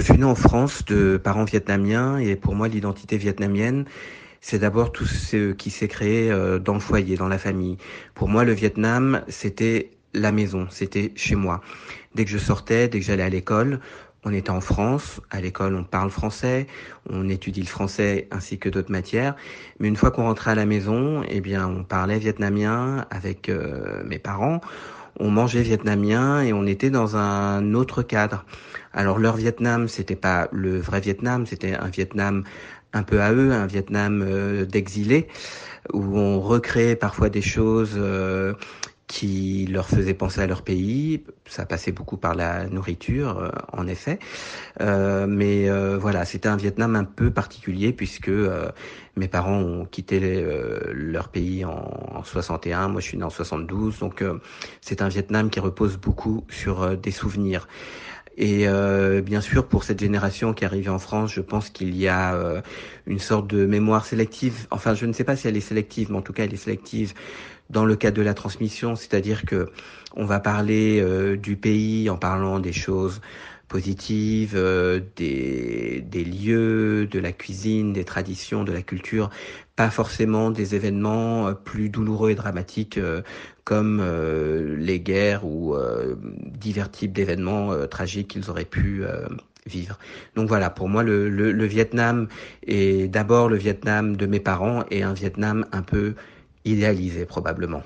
suis né en France de parents vietnamiens et pour moi l'identité vietnamienne, c'est d'abord tout ce qui s'est créé dans le foyer, dans la famille. Pour moi le Vietnam, c'était la maison, c'était chez moi. Dès que je sortais, dès que j'allais à l'école, on était en France, à l'école on parle français, on étudie le français ainsi que d'autres matières, mais une fois qu'on rentrait à la maison, eh bien on parlait vietnamien avec mes parents, on mangeait vietnamien et on était dans un autre cadre. Alors leur Vietnam, c'était pas le vrai Vietnam, c'était un Vietnam un peu à eux, un Vietnam d'exilés, où on recréait parfois des choses qui leur faisaient penser à leur pays. Ça passait beaucoup par la nourriture, en effet. Mais voilà, c'était un Vietnam un peu particulier puisque mes parents ont quitté leur pays en 61. Moi, je suis né en 72. Donc, c'est un Vietnam qui repose beaucoup sur des souvenirs. Et bien sûr, pour cette génération qui est arrivée en France, je pense qu'il y a une sorte de mémoire sélective. Enfin, je ne sais pas si elle est sélective, mais en tout cas, elle est sélective dans le cadre de la transmission, c'est-à-dire que on va parler du pays en parlant des choses positives, des lieux, de la cuisine, des traditions, de la culture, pas forcément des événements plus douloureux et dramatiques comme les guerres ou divers types d'événements tragiques qu'ils auraient pu vivre. Donc voilà, pour moi, le Vietnam est d'abord le Vietnam de mes parents et un Vietnam un peu idéalisé probablement.